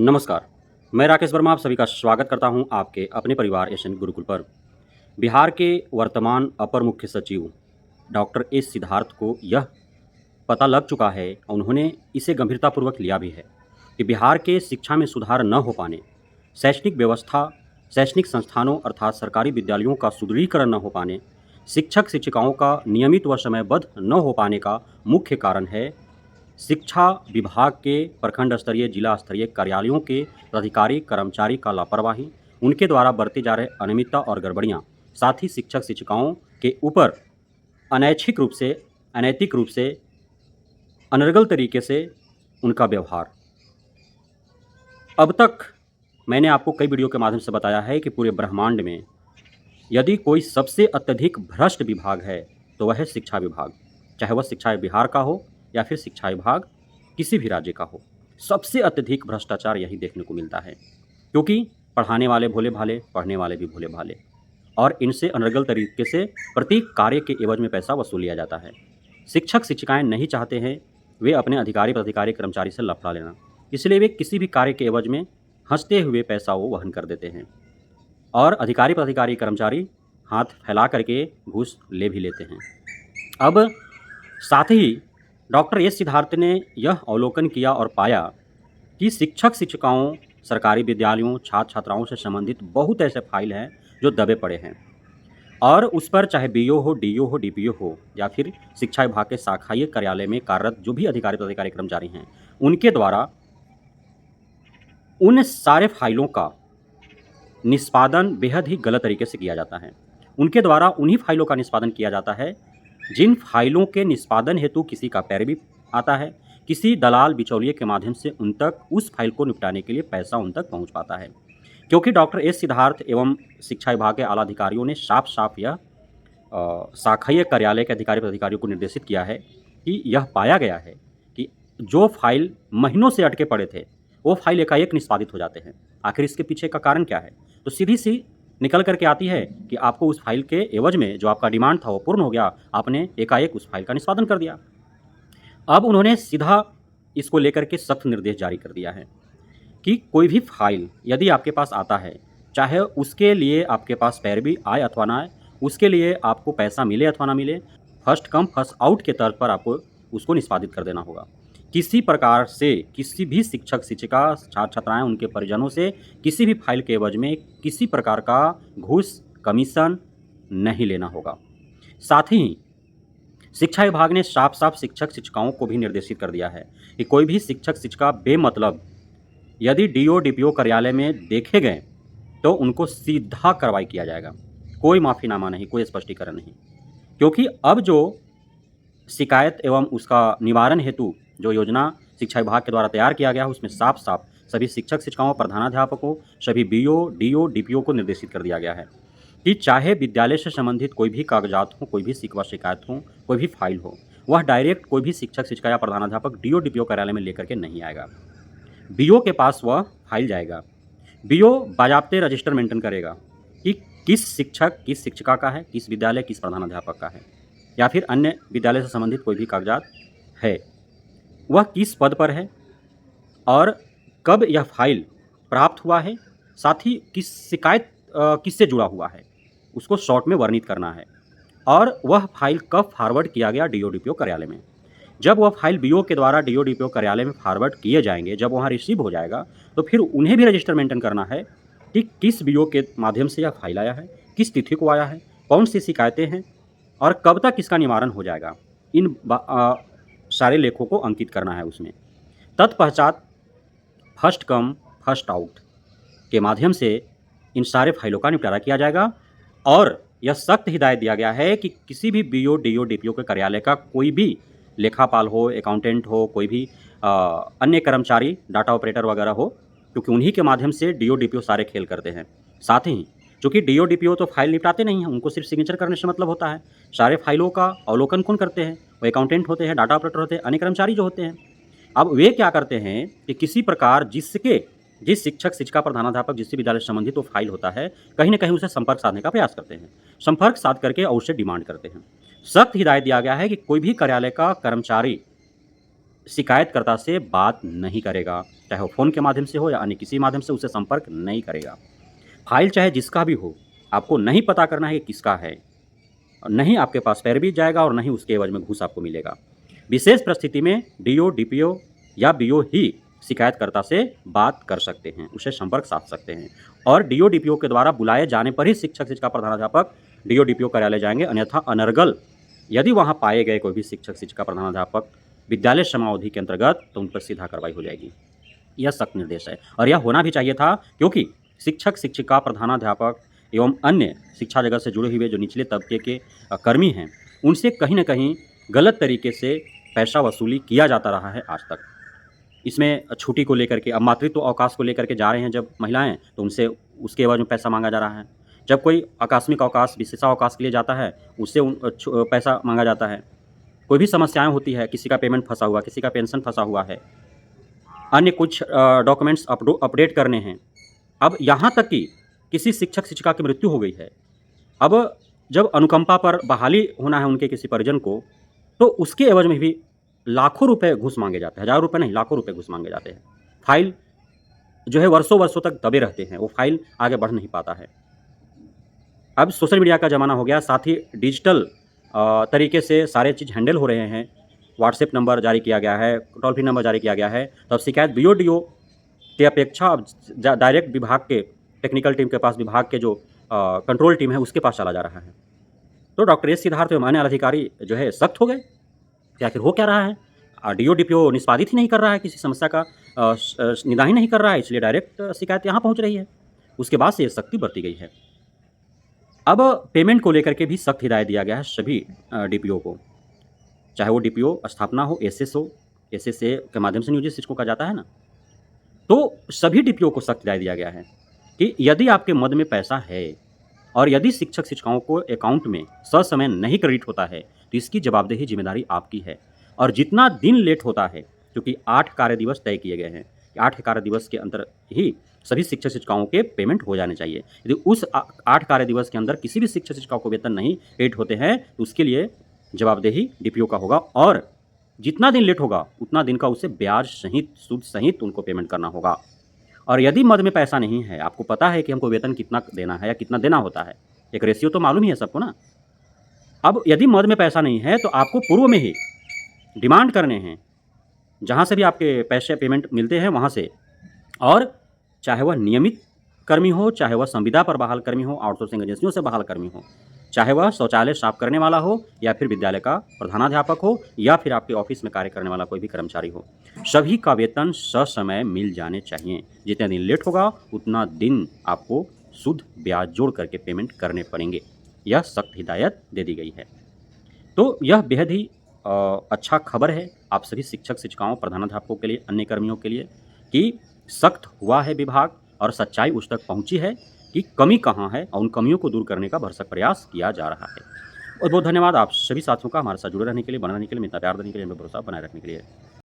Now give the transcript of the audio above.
नमस्कार, मैं राकेश वर्मा आप सभी का स्वागत करता हूं आपके अपने परिवार एशियन गुरुकुल पर। बिहार के वर्तमान अपर मुख्य सचिव डॉक्टर एस सिद्धार्थ को यह पता लग चुका है, उन्होंने इसे गंभीरतापूर्वक लिया भी है कि बिहार के शिक्षा में सुधार न हो पाने, शैक्षणिक व्यवस्था, शैक्षणिक संस्थानों अर्थात सरकारी विद्यालयों का सुदृढ़ीकरण न हो पाने, शिक्षक-शिक्षिकाओं का नियमित व समयबद्ध न हो पाने का मुख्य कारण है शिक्षा विभाग के प्रखंड स्तरीय, जिला स्तरीय कार्यालयों के अधिकारी कर्मचारी का लापरवाही, उनके द्वारा बरते जा रहे अनियमितता और गड़बड़ियाँ, साथ ही शिक्षक-शिक्षिकाओं के ऊपर अनैतिक रूप से, अनर्गल तरीके से उनका व्यवहार। अब तक मैंने आपको कई वीडियो के माध्यम से बताया है कि पूरे ब्रह्मांड में यदि कोई सबसे अत्यधिक भ्रष्ट विभाग है, तो वह है शिक्षा विभाग। चाहे वह शिक्षा बिहार का हो या फिर शिक्षा विभाग किसी भी राज्य का हो, सबसे अत्यधिक भ्रष्टाचार यही देखने को मिलता है। क्योंकि पढ़ाने वाले भोले-भाले, पढ़ने वाले भी भोले-भाले और इनसे अनर्गल तरीके से प्रत्येक कार्य के एवज में पैसा वसूल लिया जाता है। शिक्षक-शिक्षिकाएँ नहीं चाहते हैं वे अपने अधिकारी, प्राधिकारी, कर्मचारी से लफड़ा लेना, इसलिए वे किसी भी कार्य के एवज में हँसते हुए पैसा वो वहन कर देते हैं और अधिकारी, प्राधिकारी, कर्मचारी हाथ फैला करके घूस ले भी लेते हैं। अब साथ ही डॉक्टर एस सिद्धार्थ ने यह अवलोकन किया और पाया कि शिक्षक-शिक्षिकाओं, सरकारी विद्यालयों, छात्र-छात्राओं से संबंधित बहुत ऐसे फाइल हैं जो दबे पड़े हैं और उस पर चाहे बीओ हो, डीओ हो, डीपीओ हो या फिर शिक्षा विभाग के शाखायी कार्यालय में कार्यरत जो भी अधिकारी, प्राधिकारी, कर्मचारी हैं, उनके द्वारा उन सारे फाइलों का निष्पादन बेहद ही गलत तरीके से किया जाता है। उनके द्वारा उन्हीं फाइलों का निष्पादन किया जाता है जिन फाइलों के निष्पादन हेतु किसी का पैरवी आता है, किसी दलाल बिचौलिए के माध्यम से उन तक उस फाइल को निपटाने के लिए पैसा उन तक पहुंच पाता है। क्योंकि डॉक्टर एस सिद्धार्थ एवं शिक्षा विभाग के आला अधिकारियों ने साफ-साफ यह शाखायी कार्यालय के अधिकारी प्राधिकारियों को निर्देशित किया है कि यह पाया गया है कि जो फाइल महीनों से अटके पड़े थे, वो फाइल एकाएक निष्पादित हो जाते हैं। आखिर इसके पीछे का कारण क्या है? तो सीधी-सी निकल कर के आती है कि आपको उस फाइल के एवज में जो आपका डिमांड था वो पूर्ण हो गया, आपने एकाएक उस फाइल का निष्पादन कर दिया। अब उन्होंने सीधा इसको लेकर के सख्त निर्देश जारी कर दिया है कि कोई भी फाइल यदि आपके पास आता है, चाहे उसके लिए आपके पास पैरवी आए अथवा ना आए, उसके लिए आपको पैसा मिले अथवा ना मिले, फर्स्ट कम फर्स्ट आउट के तर्ज पर आपको उसको निष्पादित कर देना होगा। किसी प्रकार से किसी भी शिक्षक-शिक्षिका, छात्र-छात्राएँ, उनके परिजनों से किसी भी फाइल के एवज में किसी प्रकार का घूस, कमीशन नहीं लेना होगा। साथ ही शिक्षा विभाग ने साफ-साफ शिक्षक-शिक्षिकाओं को भी निर्देशित कर दिया है कि कोई भी शिक्षक-शिक्षिका बेमतलब यदि डीओ, डीपीओ कार्यालय में देखे गए, तो उनको सीधा कार्रवाई किया जाएगा। कोई माफ़ीनामा नहीं, कोई स्पष्टीकरण नहीं। क्योंकि अब जो शिकायत एवं उसका निवारण हेतु जो योजना शिक्षा विभाग के द्वारा तैयार किया गया है, उसमें साफ-साफ सभी शिक्षक-शिक्षिकाओं, प्रधानाध्यापकों, सभी बीओ, डीओ, डीपीओ को निर्देशित कर दिया गया है कि चाहे विद्यालय से संबंधित कोई भी कागजात हो, कोई भी शिकवा शिकायत हो, कोई भी फाइल हो, वह डायरेक्ट कोई भी शिक्षक-शिक्षिका या प्रधानाध्यापक डीओ, डीपीओ कार्यालय में लेकर के नहीं आएगा। बीओ के पास वह फाइल जाएगा। बीओ बाज़ाब्ते रजिस्टर मेंटेन करेगा कि किस शिक्षक, किस शिक्षिका का है, किस विद्यालय, किस प्रधानाध्यापक का है या फिर अन्य विद्यालय से संबंधित कोई भी कागजात है, वह किस पद पर है और कब यह फाइल प्राप्त हुआ है, साथ ही किस शिकायत किससे जुड़ा हुआ है, उसको शॉर्ट में वर्णित करना है और वह फाइल कब फॉरवर्ड किया गया डीओ, डीपीओ कार्यालय में। जब वह फाइल बीओ के द्वारा डीओ, डीपीओ कार्यालय में फॉरवर्ड किए जाएंगे, जब वहाँ रिसीव हो जाएगा, तो फिर उन्हें भी रजिस्टर मेंटेन करना है कि किस बीओ के माध्यम से यह फाइल आया है, किस तिथि को आया है, कौन सी शिकायतें हैं और कब तक इसका निवारण हो जाएगा। इन सारे लेखों को अंकित करना है उसमें। तत्पश्चात फर्स्ट कम फर्स्ट आउट के माध्यम से इन सारे फाइलों का निपटारा किया जाएगा और यह सख्त हिदायत दिया गया है कि किसी भी बीओ, डीओ, डीपीओ के कार्यालय का कोई भी लेखापाल हो, अकाउंटेंट हो, कोई भी अन्य कर्मचारी, डाटा ऑपरेटर वगैरह हो, क्योंकि उन्हीं के माध्यम से डीओ, डीपीओ सारे खेल करते हैं। साथ ही चूँकि डीओ, डीपीओ तो फाइल निपटाते नहीं हैं, उनको सिर्फ सिग्नेचर करने से मतलब होता है। सारे फाइलों का अवलोकन कौन करते हैं? वो अकाउंटेंट होते हैं, डाटा ऑपरेटर होते हैं, अन्य कर्मचारी जो होते हैं। अब वे क्या करते हैं कि किसी प्रकार जिस शिक्षक, शिक्षिका, प्रधानाध्यापक जिससे विद्यालय से संबंधित वो फाइल होता है, कहीं न कहीं उसे संपर्क साधने का प्रयास करते हैं। संपर्क साध करके और उससे डिमांड करते हैं। सख्त हिदायत दिया गया है कि कोई भी कार्यालय का कर्मचारी शिकायतकर्ता से बात नहीं करेगा, चाहे वो फ़ोन के माध्यम से हो या अन्य किसी माध्यम से उससे संपर्क नहीं करेगा। फाइल चाहे जिसका भी हो, आपको नहीं पता करना है कि किसका है। नहीं आपके पास पैरवी जाएगा और नहीं उसके एवज में घूस आपको मिलेगा। विशेष परिस्थिति में डीओ, डीपीओ या बीओ ही शिकायतकर्ता से बात कर सकते हैं, उससे संपर्क साध सकते हैं और डीओ, डीपीओ के द्वारा बुलाए जाने पर ही शिक्षक, शिक्षिका, प्रधानाध्यापक डीओ, डीपीओ कार्यालय जाएंगे, अन्यथा अनर्गल यदि वहाँ पाए गए कोई भी शिक्षक, शिक्षिका, प्रधानाध्यापक विद्यालय समावधि के अंतर्गत तो उन पर सीधा कार्रवाई हो जाएगी। यह सख्त निर्देश है और यह होना भी चाहिए था, क्योंकि शिक्षक, शिक्षिका, प्रधानाध्यापक एवं अन्य शिक्षा जगत से जुड़े हुए जो निचले तबके के कर्मी हैं, उनसे कहीं न कहीं गलत तरीके से पैसा वसूली किया जाता रहा है आज तक। इसमें छुट्टी को लेकर के, अब मातृत्व अवकाश को लेकर के जा रहे हैं जब महिलाएँ, तो उनसे उसके एवज में पैसा मांगा जा रहा है। जब कोई आकस्मिक अवकाश, विशेषावकाश के लिए जाता है, उससे पैसा मांगा जाता है। कोई भी समस्याएँ होती है, किसी का पेमेंट फँसा हुआ, किसी का पेंशन फँसा हुआ है, अन्य कुछ डॉक्यूमेंट्स अपडेट करने हैं। अब यहाँ तक कि किसी शिक्षक, शिक्षिका की मृत्यु हो गई है, अब जब अनुकंपा पर बहाली होना है उनके किसी परिजन को, तो उसके एवज में भी लाखों रुपए घूस मांगे जाते हैं, हज़ारों रुपए नहीं, लाखों रुपए घूस मांगे जाते हैं। फाइल जो है वर्षों-वर्षों तक दबे रहते हैं, वो फाइल आगे बढ़ नहीं पाता है। अब सोशल मीडिया का ज़माना हो गया, साथ ही डिजिटल तरीके से सारे चीज़ हैंडल हो रहे हैं। व्हाट्सएप नंबर जारी किया गया है, टोल फ्री नंबर जारी किया गया है, तो अब शिकायत बीओ, डीओ की अपेक्षा अब डायरेक्ट विभाग के टेक्निकल टीम के पास, विभाग के जो कंट्रोल टीम है उसके पास चला जा रहा है। तो डॉक्टर एस सिद्धार्थ एवं अन्य अधिकारी जो है सख्त हो गए कि आखिर हो क्या रहा है। डीओ, डीपीओ निष्पादित ही नहीं कर रहा है, किसी समस्या का निदान ही नहीं कर रहा है, इसलिए डायरेक्ट शिकायत यहाँ पहुँच रही है। उसके बाद से ये सख्ती बरती गई है। अब पेमेंट को लेकर के भी सख्त हिदायत दिया गया है सभी डीपीओ को, चाहे वो डीपीओ स्थापना हो, एसएस हो, एसएसए के माध्यम से नियोजित शिक्षकों का जाता है ना, तो सभी डीपीओ को सख्त हिदायत दिया गया है कि यदि आपके मद में पैसा है और यदि शिक्षक, शिक्षिकाओं को अकाउंट में ससमय नहीं क्रेडिट होता है, तो इसकी जवाबदेही, जिम्मेदारी आपकी है। और जितना दिन लेट होता है, क्योंकि 8 कार्य दिवस तय किए गए हैं, 8 कार्य दिवस के अंदर ही सभी शिक्षक, शिक्षिकाओं के पेमेंट हो जाने चाहिए। यदि उस 8 कार्य दिवस के अंदर किसी भी शिक्षक, शिक्षिकाओं को वेतन नहीं क्रेडिट होते हैं, तो उसके लिए जवाबदेही डीपीओ का होगा और जितना दिन लेट होगा उतना दिन का उसे ब्याज सहित, सूद सहित उनको पेमेंट करना होगा। और यदि मद में पैसा नहीं है, आपको पता है कि हमको वेतन कितना देना है या कितना देना होता है, एक रेशियो तो मालूम ही है सबको ना। अब यदि मद में पैसा नहीं है तो आपको पूर्व में ही डिमांड करने हैं, जहाँ से भी आपके पैसे पेमेंट मिलते हैं वहाँ से, और चाहे वह नियमित कर्मी हो, चाहे वह संविदा पर बहाल कर्मी हो, आउटसोर्सिंग एजेंसियों से बहाल कर्मी हो, चाहे वह शौचालय साफ करने वाला हो या फिर विद्यालय का प्रधानाध्यापक हो या फिर आपके ऑफिस में कार्य करने वाला कोई भी कर्मचारी हो, सभी का वेतन ससमय मिल जाने चाहिए। जितने दिन लेट होगा उतना दिन आपको शुद्ध ब्याज जोड़ करके पेमेंट करने पड़ेंगे। यह सख्त हिदायत दे दी गई है। तो यह बेहद ही अच्छा खबर है आप सभी शिक्षक, शिक्षिकाओं, प्रधानाध्यापकों के लिए, अन्य कर्मियों के लिए कि सख्त हुआ है विभाग और सच्चाई उस तक पहुंची है कि कमी कहाँ है और उन कमियों को दूर करने का भरसक प्रयास किया जा रहा है। और बहुत धन्यवाद आप सभी साथियों का हमारे साथ जुड़े रहने के लिए, बने रहने के लिए, मिलता प्यार देने के लिए, हमें भरोसा बनाए रखने के लिए।